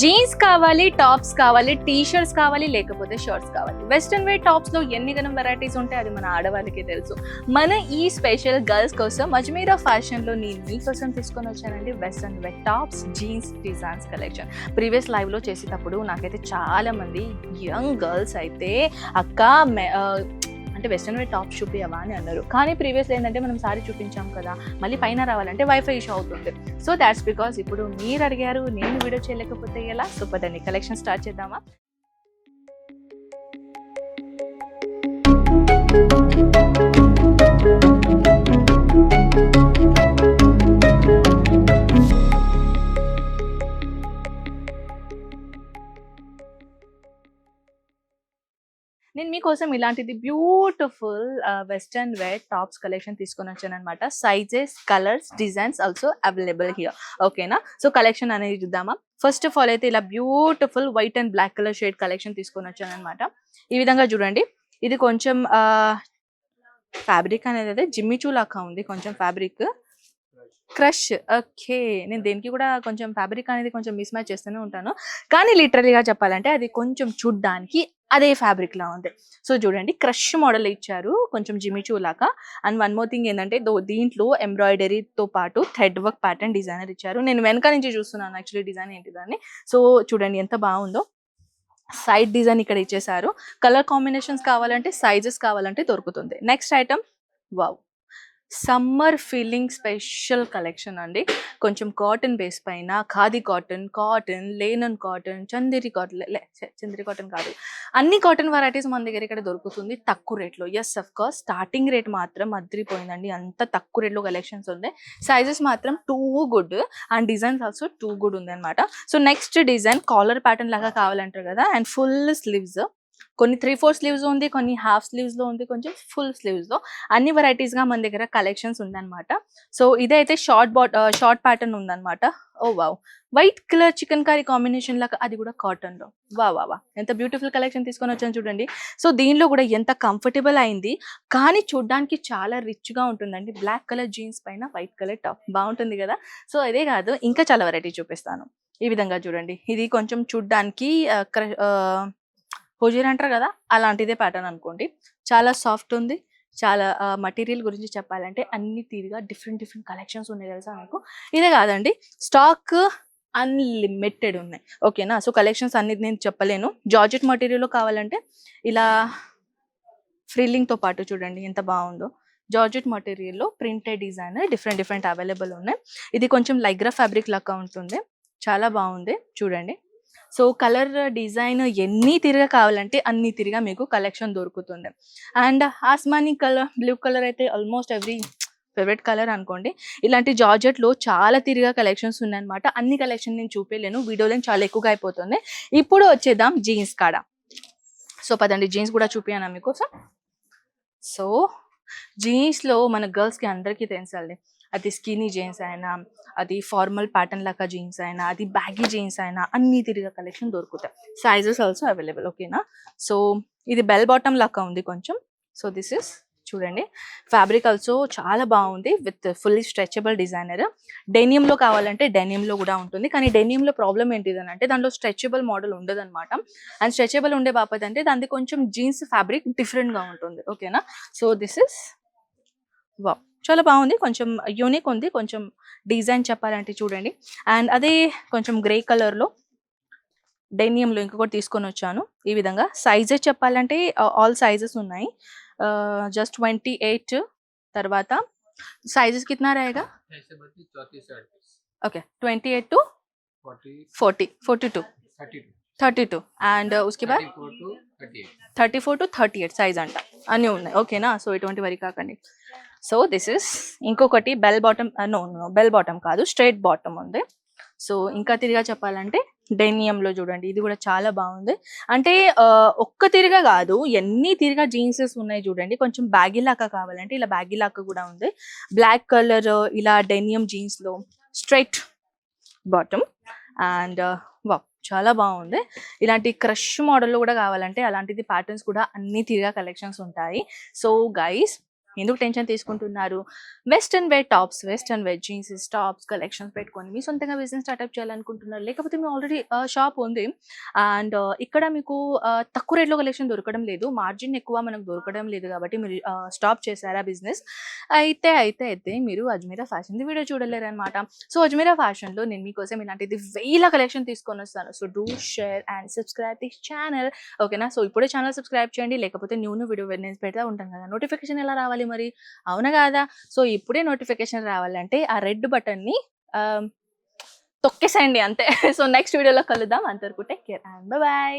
Jeans కావాలి, tops కావాలి, T shirts కావాలి, లేకపోతే షర్ట్స్ కావాలి. వెస్ట్రన్ వేర్ టాప్స్లో ఎన్ని గనం వెరైటీస్ ఉంటాయి అది మన ఆడవాళ్ళకి తెలుసు. మన ఈ స్పెషల్ గర్ల్స్ కోసం అజ్మీరా ఫ్యాషన్లో నేను మీకోసం తీసుకొని వచ్చానండి western wear tops, jeans designs collection. Previous లైవ్లో చేసేటప్పుడు నాకైతే చాలా మంది యంగ్ గర్ల్స్ అయితే అక్క అంటే వెస్ట్రన్ వేర్ టాప్స్ చూపియవా అని అన్నారు. కానీ ప్రీవియస్లో ఏంటంటే మనం సారీ చూపించాం కదా, మళ్ళీ పైన రావాలంటే వైఫై ఇష్యూ అవుతుంది. సో దాట్స్ బికాస్ ఇప్పుడు మీరు అడిగారు, నేను వీడియో చేయలేకపోతే ఎలా. సో పదండి కలెక్షన్ స్టార్ట్ చేద్దామా. నేను మీకోసం ఇలాంటిది beautiful western wear tops collection తీసుకొని వచ్చాను అనమాట. Sizes, colours, designs also available here. ఓకేనా, సో కలెక్షన్ అనేది చూద్దామా. ఫస్ట్ ఆఫ్ ఆల్ అయితే ఇలా beautiful white and black colour shade collection తీసుకొని వచ్చాను అనమాట. ఈ విధంగా చూడండి, ఇది కొంచెం ఫ్యాబ్రిక్ అనేది అయితే జిమ్మిచూ లాగా ఉంది, కొంచెం ఫ్యాబ్రిక్ క్రష్. ఓకే, నేను దేనికి కూడా కొంచెం ఫ్యాబ్రిక్ అనేది కొంచెం మిస్ మ్యాచ్ చేస్తూనే ఉంటాను, కానీ లిటరలీగా చెప్పాలంటే అది కొంచెం చూడ్డానికి అదే ఫ్యాబ్రిక్ లా ఉంది. సో చూడండి, క్రష్ మోడల్ ఇచ్చారు, కొంచెం జిమిచూ లాగా. అండ్ వన్ మోర్ థింగ్ ఏంటంటే దీంట్లో ఎంబ్రాయిడరీతో పాటు థ్రెడ్ వర్క్ ప్యాటర్న్ డిజైనర్ ఇచ్చారు. నేను వెనక నుంచి చూస్తున్నాను యాక్చువల్లీ డిజైన్ ఏంటిదని. సో చూడండి ఎంత బాగుందో. సైడ్ డిజైన్ ఇక్కడ ఇచ్చేసారు. కలర్ కాంబినేషన్స్ కావాలంటే, సైజెస్ కావాలంటే దొరుకుతుంది. Next item, wow, summer feeling special collection అండి. కొంచెం కాటన్ బేస్ పైన khadi cotton, cotton, linen cotton, Chanderi cotton, Chanderi cotton కాదు, అన్ని కాటన్ వెరైటీస్ మన దగ్గర ఇక్కడ దొరుకుతుంది తక్కువ రేట్లో. Yes of course, starting rate మాత్రం అదిరిపోయిందండి, అంత తక్కువ రేట్లో కలెక్షన్స్ ఉంది. సైజెస్ మాత్రం too good and designs also too good ఉంది అనమాట. So next design collar pattern లాగా కావాలంటారు కదా, అండ్ ఫుల్ స్లీవ్స్, కొన్ని 3/4 స్లీవ్స్ ఉంది, కొన్ని హాఫ్ స్లీవ్స్ లో ఉంది, కొంచెం ఫుల్ స్లీవ్స్ లో, అన్ని వెరైటీస్ గా మన దగ్గర కలెక్షన్స్ ఉందన్నమాట. సో ఇదైతే షార్ట్ ప్యాటర్న్ ఉందన్నమాట. Oh wow, white colour chicken curry combination లాగా, అది కూడా కాటన్ లో. వా ఎంత బ్యూటిఫుల్ కలెక్షన్ తీసుకొని వచ్చాను చూడండి. సో దీనిలో కూడా ఎంత కంఫర్టబుల్ అయింది, కానీ చూడడానికి చాలా రిచ్ గా ఉంటుందండి. బ్లాక్ కలర్ జీన్స్ పైన వైట్ కలర్ టాప్, బాగుంటుంది కదా. సో ఇదే కాదు, ఇంకా చాలా వెరైటీ చూపిస్తాను. ఈ విధంగా చూడండి, ఇది కొంచెం చూడడానికి హోజీర్ అంటారు కదా, అలాంటిదే ప్యాటర్న్ అనుకోండి. చాలా సాఫ్ట్ ఉంది. చాలా మటీరియల్ గురించి చెప్పాలంటే అన్ని తీరుగా డిఫరెంట్ కలెక్షన్స్ ఉన్నాయి తెలుసా మీకు. ఇదే కాదండి, స్టాక్ అన్లిమిటెడ్ ఉన్నాయి. ఓకేనా, సో కలెక్షన్స్ అన్ని నేను చెప్పలేను. జార్జెట్ మటీరియల్లో కావాలంటే ఇలా ఫ్రిల్లింగ్తో పాటు చూడండి ఎంత బాగుందో. జార్జెట్ మటీరియల్లో ప్రింటెడ్ డిజైన్ డిఫరెంట్ అవైలబుల్ ఉన్నాయి. ఇది కొంచెం లైగ్రా ఫ్యాబ్రిక్ లాగా ఉంటుంది, చాలా బాగుంది చూడండి. సో కలర్ డిజైన్ ఎన్ని తిరిగా కావాలంటే అన్ని తిరిగా మీకు కలెక్షన్ దొరుకుతుంది. అండ్ ఆస్మానీ కలర్, బ్లూ కలర్ అయితే ఆల్మోస్ట్ ఎవ్రీ ఫేవరెట్ కలర్ అనుకోండి. ఇలాంటి జార్జెట్లో చాలా తిరిగా కలెక్షన్స్ ఉన్నాయన్నమాట. అన్ని కలెక్షన్ నేను చూపించలేను, వీడియోలో చాలా ఎక్కువగా అయిపోతుంది. ఇప్పుడు వచ్చేద్దాం జీన్స్ కాడ. సో పదండి, జీన్స్ కూడా చూపించాను మీకోసం. సో జీన్స్లో మన గర్ల్స్కి అందరికీ తెలుసండి, అది స్కినీ జీన్స్ అయినా, అది ఫార్మల్ ప్యాటర్న్ లాగా జీన్స్ అయినా, అది బ్యాగీ జీన్స్ అయినా, అన్ని తిరిగా కలెక్షన్ దొరుకుతాయి. Sizes also available. ఓకేనా, సో ఇది బెల్ బాటమ్ లాగా ఉంది కొంచెం. సో దిస్ ఇస్ చూడండి, ఫ్యాబ్రిక్ ఆల్సో చాలా బాగుంది విత్ ఫుల్లీ స్ట్రెచబుల్ డిజైనర్. డెనియంలో కావాలంటే డెనియంలో కూడా ఉంటుంది, కానీ డెనియంలో ప్రాబ్లం ఏంటిదని అంటే దాంట్లో స్ట్రెచబుల్ మోడల్ ఉండదు అనమాట. అండ్ స్ట్రెచబుల్ ఉండే బాపతి అంటే దానికి కొంచెం జీన్స్ ఫ్యాబ్రిక్ డిఫరెంట్గా ఉంటుంది. ఓకేనా, సో దిస్ ఇస్ వా, చాలా బాగుంది, కొంచెం యూనిక్ ఉంది, కొంచెం డిజైన్ చెప్పాలంటే చూడండి. అండ్ అదే కొంచెం గ్రే కలర్లో డెనియంలో ఇంకొకటి తీసుకొని వచ్చాను. ఈ విధంగా సైజెస్ చెప్పాలంటే ఆల్ సైజెస్ ఉన్నాయి. జస్ట్ 28 తర్వాత సైజెస్ కిतना रहेगा? ओके, 28 to 40, 42, 32 అండ్ उसके बाद 34 to 38 సైజ్ అంట, అన్నీ ఉన్నాయి. ఓకేనా, సో ఎటువంటి వరి కాకండి. సో దిస్ ఇస్ ఇంకొకటి బెల్ బాటమ్, బెల్ బాటమ్ కాదు, స్ట్రైట్ బాటమ్ ఉంది. సో ఇంకా తిరిగా చెప్పాలంటే డెనియంలో చూడండి, ఇది కూడా చాలా బాగుంది. అంటే ఒక్క తిరిగా కాదు, ఎన్ని తిరిగా జీన్సెస్ ఉన్నాయి చూడండి. కొంచెం బ్యాగీ లాగా కావాలంటే ఇలా బ్యాగీ లాగా కూడా ఉంది. బ్లాక్ కలర్ ఇలా డెనియం జీన్స్లో స్ట్రైట్ బాటమ్ అండ్ వా, చాలా బాగుంది. ఇలాంటి క్రష్ మోడల్లో కూడా కావాలంటే అలాంటిది ప్యాటర్న్స్ కూడా అన్ని తిరిగా కలెక్షన్స్ ఉంటాయి. సో గైస్ ఎందుకు టెన్షన్ తీసుకుంటున్నారు? Western wear tops, western wear jeans, tops collections పెట్టుకొని మీ సొంతంగా బిజినెస్ స్టార్ట్‌అప్ చేయాలనుకుంటున్నారు. లేకపోతే మీ ఆల్రెడీ షాప్ ఉంది. అండ్ ఇక్కడ మీకు తక్కువ రేట్‌లో కలెక్షన్ దొరకడం లేదు. మార్జిన్ ఎక్కువ మనకు దొరకడం లేదు కాబట్టి మీరు స్టాప్ చేశారా బిజినెస్? అయితే మీరు అజ్మీరా ఫ్యాషన్‌ది వీడియో చూడలేరనమాట. సో, అజ్మీరా ఫ్యాషన్‌లో నేను మీకోసం ఇలాంటిది వేల కలెక్షన్ తీసుకొనొస్తాను. So, do share and subscribe this channel. ఓకేనా? సో, ఇప్పుడే ఛానల్ సబ్స్క్రైబ్ చేయండి. లేకపోతే న్యూ వీడియో నేను పెడతా ఉంటాను కదా! నోటిఫికేషన్ ఎలా రావాలి మరి? అవునా కాదా? సో, ఇప్పుడే నోటిఫికేషన్ రావాలంటే ఆ రెడ్ బటన్‌ని ఆహ్, తొక్కేసేయండి అంతే. సో, నెక్స్ట్ వీడియోలో కలుద్దాం. అంతవరకు టేక్ కేర్ అండ్ బై.